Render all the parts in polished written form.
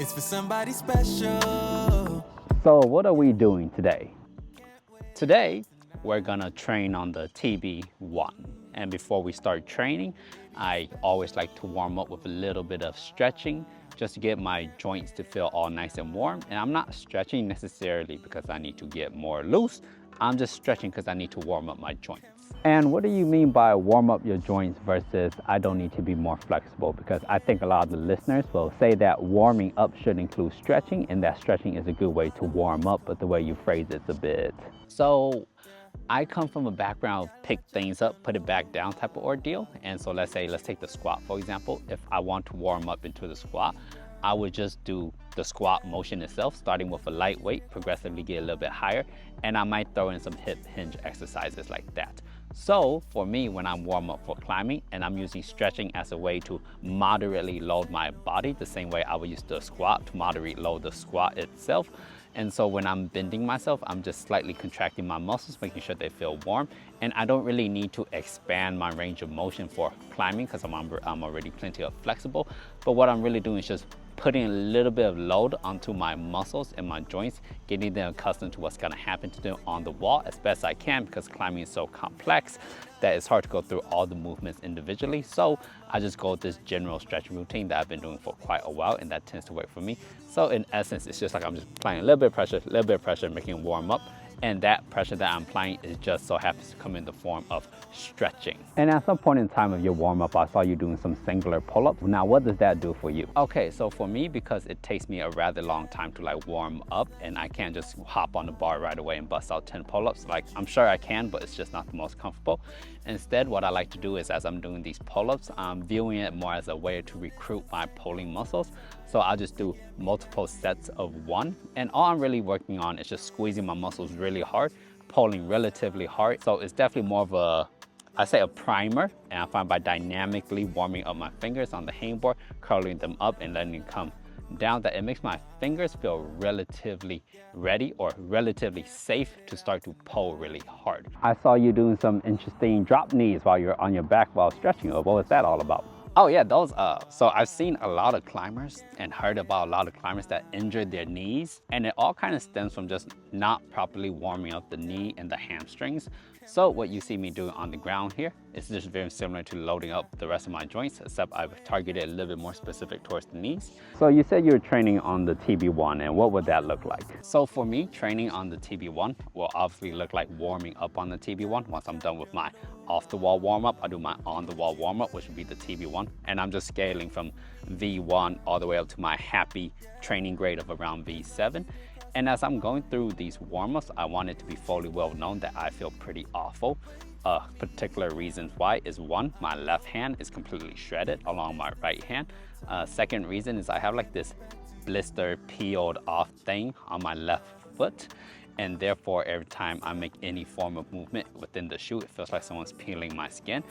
It's for somebody special. So what are we doing today? Today, we're gonna train on the TB1. And before we start training, I always like to warm up with a little bit of stretching just to get my joints to feel all nice and warm. And I'm not stretching necessarily because I need to get more loose. I'm just stretching because I need to warm up my joints. And what do you mean by warm up your joints versus I don't need to be more flexible? Because I think a lot of the listeners will say that warming up should include stretching and that stretching is a good way to warm up, but the way you phrase it's a bit. So I come from a background of pick things up, put it back down type of ordeal. And so let's take the squat, for example. If I want to warm up into the squat, I would just do the squat motion itself, starting with a light weight, progressively get a little bit higher, and I might throw in some hip hinge exercises like that. So for me, when I'm warm up for climbing and I'm using stretching as a way to moderately load my body, the same way I would use the squat to moderately load the squat itself. And so when I'm bending myself, I'm just slightly contracting my muscles, making sure they feel warm. And I don't really need to expand my range of motion for climbing because I'm already plenty of flexible. But what I'm really doing is just putting a little bit of load onto my muscles and my joints, getting them accustomed to what's gonna happen to them on the wall as best I can, because climbing is so complex that it's hard to go through all the movements individually. So I just go with this general stretching routine that I've been doing for quite a while, and that tends to work for me. So in essence, it's just like I'm just applying a little bit of pressure, making it warm up. And that pressure that I'm applying is just so happens to come in the form of stretching. And at some point in time of your warm up, I saw you doing some singular pull-ups. Now, what does that do for you? Okay, so for me, because it takes me a rather long time to like warm up and I can't just hop on the bar right away and bust out 10 pull-ups. Like I'm sure I can, but it's just not the most comfortable. Instead, what I like to do is as I'm doing these pull-ups, I'm viewing it more as a way to recruit my pulling muscles. So I'll just do multiple sets of one. And all I'm really working on is just squeezing my muscles really hard, pulling relatively hard. So it's definitely more of a primer. And I find by dynamically warming up my fingers on the hangboard, curling them up and letting them come down, that it makes my fingers feel relatively ready or relatively safe to start to pull really hard. I saw you doing some interesting drop knees while you're on your back while stretching. What was that all about? Oh yeah, those, so I've seen a lot of climbers and heard about a lot of climbers that injured their knees, and it all kind of stems from just not properly warming up the knee and the hamstrings. So what you see me doing on the ground here is just very similar to loading up the rest of my joints, except I've targeted a little bit more specific towards the knees. So you said you were training on the TB1, and what would that look like? So for me, training on the TB1 will obviously look like warming up on the TB1. Once I'm done with my off-the-wall warm-up, I do my on-the-wall warm-up, which would be the TB1. And I'm just scaling from V1 all the way up to my happy training grade of around V7. And as I'm going through these warm-ups, I want it to be fully well known that I feel pretty awful. Particular reasons why is one, my left hand is completely shredded along my right hand. Second reason is I have like this blister peeled off thing on my left foot. And therefore, every time I make any form of movement within the shoe, it feels like someone's peeling my skin.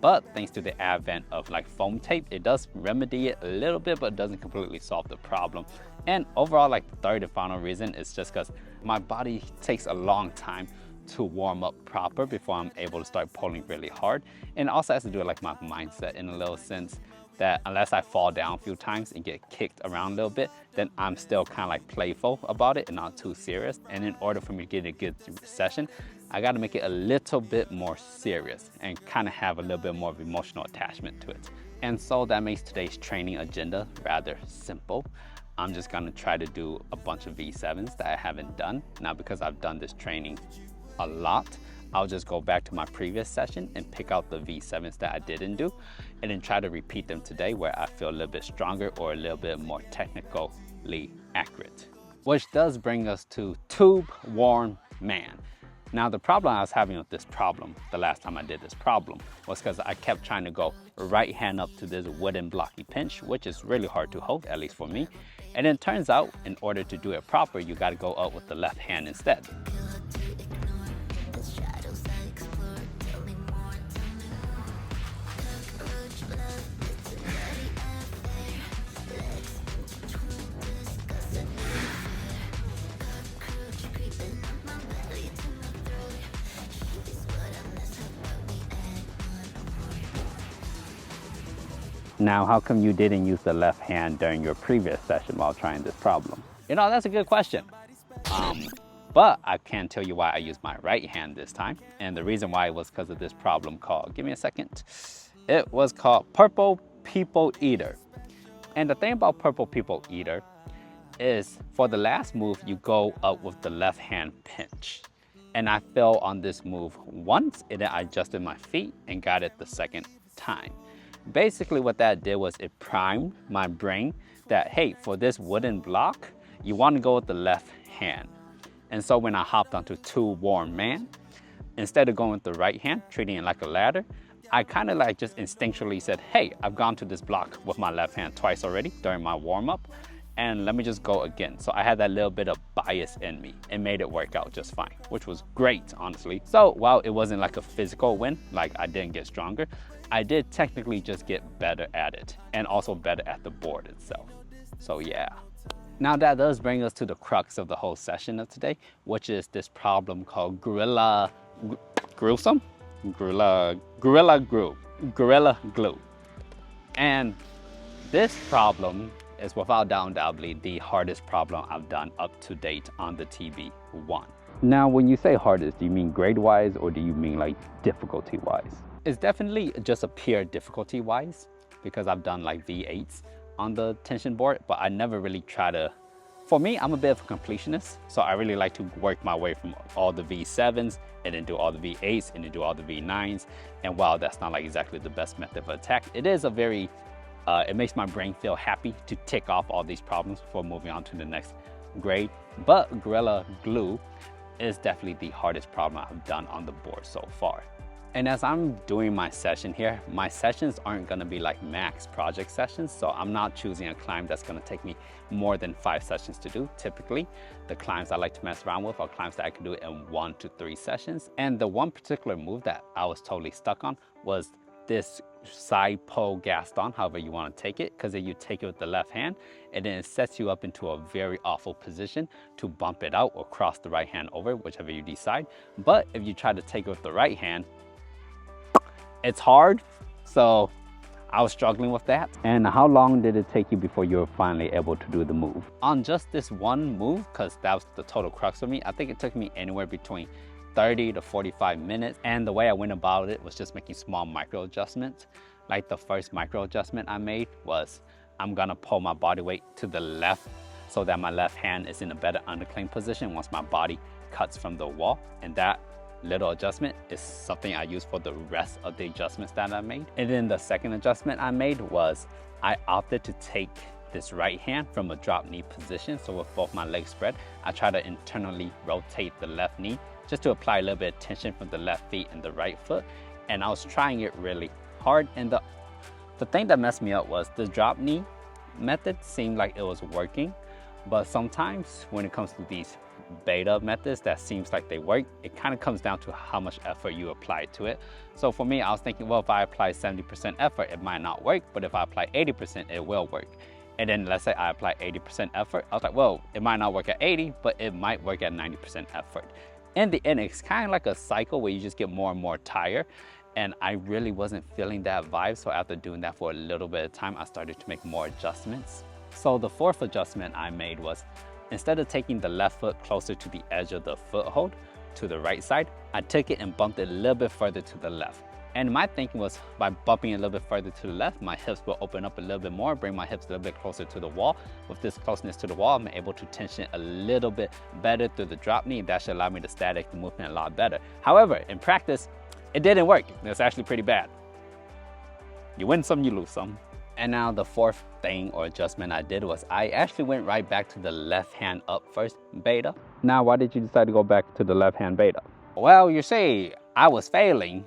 But thanks to the advent of like foam tape, it does remedy it a little bit, but it doesn't completely solve the problem. And overall, like the third and final reason is just because my body takes a long time to warm up proper before I'm able to start pulling really hard. And it also has to do with like my mindset in a little sense, that unless I fall down a few times and get kicked around a little bit, then I'm still kind of like playful about it and not too serious. And in order for me to get a good session, I got to make it a little bit more serious and kind of have a little bit more of emotional attachment to it. And so that makes today's training agenda rather simple. I'm just gonna try to do a bunch of V7s that I haven't done. Now, because I've done this training a lot, I'll just go back to my previous session and pick out the V7s that I didn't do and then try to repeat them today where I feel a little bit stronger or a little bit more technically accurate. Which does bring us to tube worn man. Now, the problem I was having with this problem, the last time I did this problem, was because I kept trying to go right hand up to this wooden blocky pinch, which is really hard to hold, at least for me. And it turns out, in order to do it proper, you got to go up with the left hand instead. Now, how come you didn't use the left hand during your previous session while trying this problem? You know, that's a good question. But I can tell you why I used my right hand this time. And the reason why was because of this problem called, give me a second. It was called Purple People Eater. And the thing about Purple People Eater is for the last move, you go up with the left hand pinch. And I fell on this move once, and then I adjusted my feet and got it the second time. Basically what that did was it primed my brain that, hey, for this wooden block, you want to go with the left hand. And so when I hopped onto Two Warm Man, instead of going with the right hand, treating it like a ladder, I kind of like just instinctually said, hey, I've gone to this block with my left hand twice already during my warm up, and let me just go again. So I had that little bit of bias in me and made it work out just fine, which was great, honestly. So while it wasn't like a physical win, like I didn't get stronger, I did technically just get better at it and also better at the board itself. So yeah. Now that does bring us to the crux of the whole session of today, which is this problem called Gorilla Glue. And this problem is without doubt undoubtedly the hardest problem I've done up to date on the TB1. Now, when you say hardest, do you mean grade-wise or do you mean like difficulty-wise? It's definitely just a pure difficulty-wise because I've done like V8s on the tension board, but I never really try to, for me, I'm a bit of a completionist, so I really like to work my way from all the V7s and then do all the V8s and then do all the V9s. And while that's not like exactly the best method of attack, it is a very, it makes my brain feel happy to tick off all these problems before moving on to the next grade. But Gorilla Glue is definitely the hardest problem I've done on the board so far. And as I'm doing my session here, my sessions aren't gonna be like max project sessions, so I'm not choosing a climb that's gonna take me more than 5 sessions to do. Typically, the climbs I like to mess around with are climbs that I can do in 1 to 3 sessions. And the one particular move that I was totally stuck on was this side pole Gaston, however you wanna take it, because then you take it with the left hand, and then it sets you up into a very awful position to bump it out or cross the right hand over, whichever you decide. But if you try to take it with the right hand, it's hard, so I was struggling with that. And how long did it take you before you were finally able to do the move? On just this one move, because that was the total crux for me, I think it took me anywhere between 30 to 45 minutes. And the way I went about it was just making small micro adjustments. Like the first micro adjustment I made was, I'm gonna pull my body weight to the left so that my left hand is in a better undercling position once my body cuts from the wall. And that little adjustment is something I use for the rest of the adjustments that I made. And then the second adjustment I made was I opted to take this right hand from a drop knee position. So with both my legs spread, I try to internally rotate the left knee just to apply a little bit of tension from the left feet and the right foot. And I was trying it really hard. And the thing that messed me up was the drop knee method seemed like it was working, but sometimes when it comes to these beta methods that seems like they work, it kind of comes down to how much effort you apply to it. So for me, I was thinking, well, if I apply 70% effort, it might not work, but if I apply 80%, it will work. And then let's say I apply 80% effort, I was like, well, it might not work at 80, but it might work at 90% effort. In the end, it's kind of like a cycle where you just get more and more tired. And I really wasn't feeling that vibe. So after doing that for a little bit of time, I started to make more adjustments. So the fourth adjustment I made was, instead of taking the left foot closer to the edge of the foothold to the right side, I took it and bumped it a little bit further to the left. And my thinking was, by bumping it a little bit further to the left, my hips will open up a little bit more, bring my hips a little bit closer to the wall. With this closeness to the wall, I'm able to tension a little bit better through the drop knee. That should allow me to static the movement a lot better. However, in practice, it didn't work. It was actually pretty bad. You win some, you lose some. And now the fourth thing or adjustment I did was I actually went right back to the left hand up first beta. Now, why did you decide to go back to the left hand beta? Well, you see, I was failing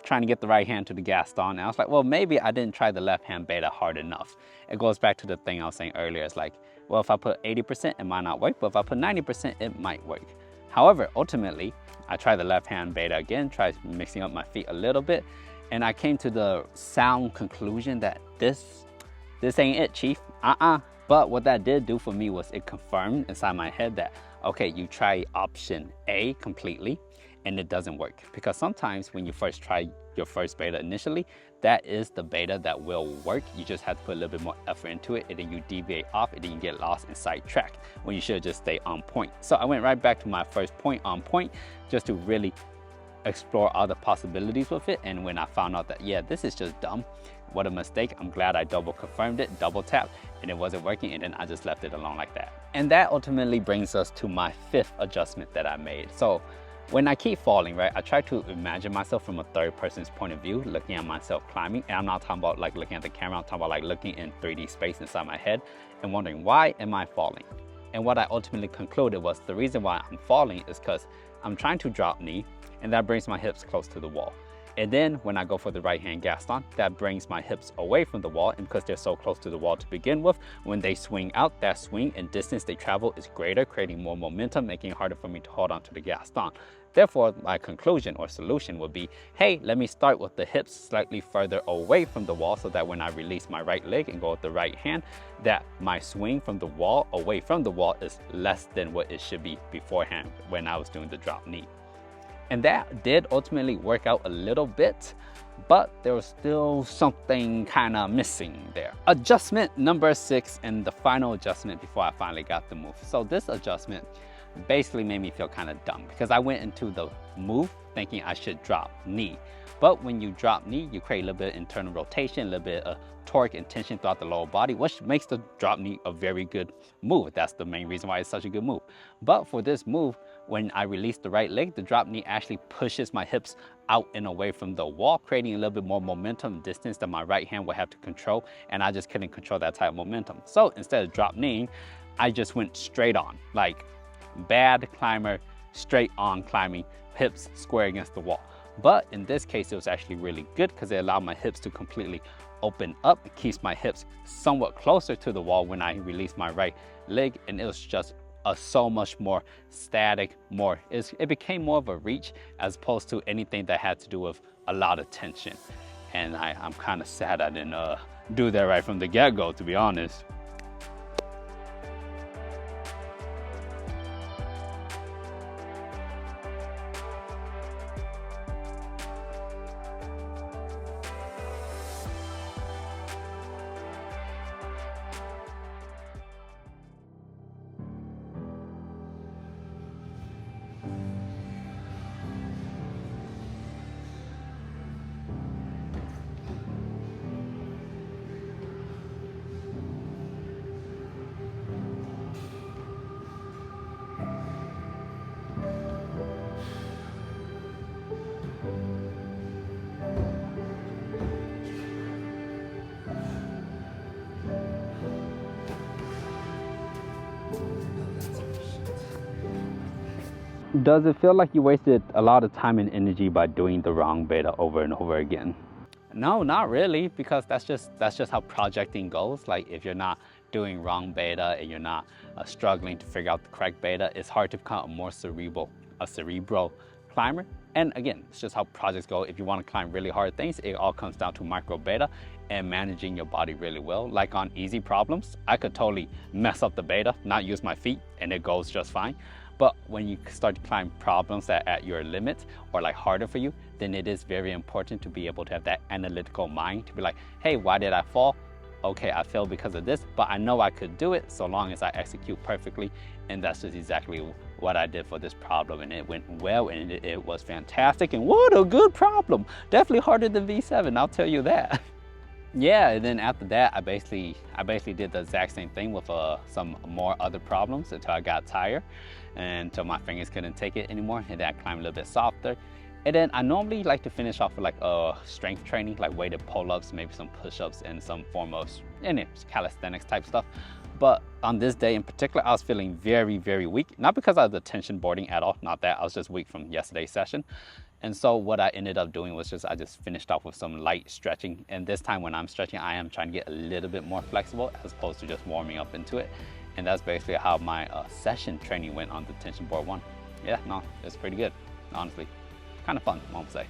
trying to get the right hand to the Gaston. And I was like, well, maybe I didn't try the left hand beta hard enough. It goes back to the thing I was saying earlier. It's like, well, if I put 80%, it might not work, but if I put 90%, it might work. However, ultimately, I tried the left hand beta again, tried mixing up my feet a little bit, and I came to the sound conclusion that this ain't it, chief. But what that did do for me was it confirmed inside my head that, okay, you try option A completely, and it doesn't work. Because sometimes when you first try your first beta initially, that is the beta that will work. You just have to put a little bit more effort into it, and then you deviate off, and then you get lost and sidetracked when you should just stay on point. So I went right back to my first point, on point, just to really explore all the possibilities with it. And when I found out that, yeah, this is just dumb, what a mistake, I'm glad I double confirmed it, double tapped, and it wasn't working, and then I just left it alone like that. And that ultimately brings us to my 5th adjustment that I made. So when I keep falling, right, I try to imagine myself from a third person's point of view, looking at myself climbing. And I'm not talking about like looking at the camera, I'm talking about like looking in 3D space inside my head and wondering, why am I falling? And what I ultimately concluded was the reason why I'm falling is because I'm trying to drop knee, and that brings my hips close to the wall. And then when I go for the right hand Gaston, that brings my hips away from the wall, and because they're so close to the wall to begin with, when they swing out, that swing and distance they travel is greater, creating more momentum, making it harder for me to hold on to the Gaston. Therefore, my conclusion or solution would be, hey, let me start with the hips slightly further away from the wall, so that when I release my right leg and go with the right hand, that my swing from the wall away from the wall is less than what it should be beforehand when I was doing the drop knee. And that did ultimately work out a little bit, but there was still something kind of missing there. Adjustment number 6, and the final adjustment before I finally got the move. So this adjustment basically made me feel kind of dumb, because I went into the move thinking I should drop knee. But when you drop knee, you create a little bit of internal rotation, a little bit of torque and tension throughout the lower body, which makes the drop knee a very good move. That's the main reason why it's such a good move. But for this move, when I release the right leg, the drop knee actually pushes my hips out and away from the wall, creating a little bit more momentum and distance that my right hand would have to control, and I just couldn't control that type of momentum. So instead of drop kneeing, I just went straight on, like bad climber, straight on climbing, hips square against the wall. But in this case, it was actually really good because it allowed my hips to completely open up. It keeps my hips somewhat closer to the wall when I release my right leg, and it was just so much more static, it became more of a reach as opposed to anything that had to do with a lot of tension. And I'm kind of sad I didn't do that right from the get-go, to be honest. Does it feel like you wasted a lot of time and energy by doing the wrong beta over and over again? No, not really, because that's just how projecting goes. Like if you're not doing wrong beta and you're not struggling to figure out the correct beta, it's hard to become a more cerebral climber. And again, it's just how projects go. If you want to climb really hard things, it all comes down to micro beta and managing your body really well. Like on easy problems, I could totally mess up the beta, not use my feet, and it goes just fine. But when you start to climb problems that at your limit or like harder for you, then it is very important to be able to have that analytical mind to be like, hey, why did I fall? Okay, I fell because of this, but I know I could do it so long as I execute perfectly. And that's just exactly what I did for this problem. And it went well, and it was fantastic. And what a good problem. Definitely harder than V7, I'll tell you that. Yeah, and then after that, I basically did the exact same thing with some more other problems until I got tired and until my fingers couldn't take it anymore, and then I climbed a little bit softer. And then I normally like to finish off with like strength training, like weighted pull-ups, maybe some push-ups, and some form of calisthenics type stuff. But on this day in particular, I was feeling very, very weak. Not because I was tension boarding at all, not that. I was just weak from yesterday's session. And so what I ended up doing was I just finished off with some light stretching. And this time when I'm stretching, I am trying to get a little bit more flexible as opposed to just warming up into it. And that's basically how my session training went on the tension board one. Yeah, no, it's pretty good, honestly. Kind of fun, I won't say.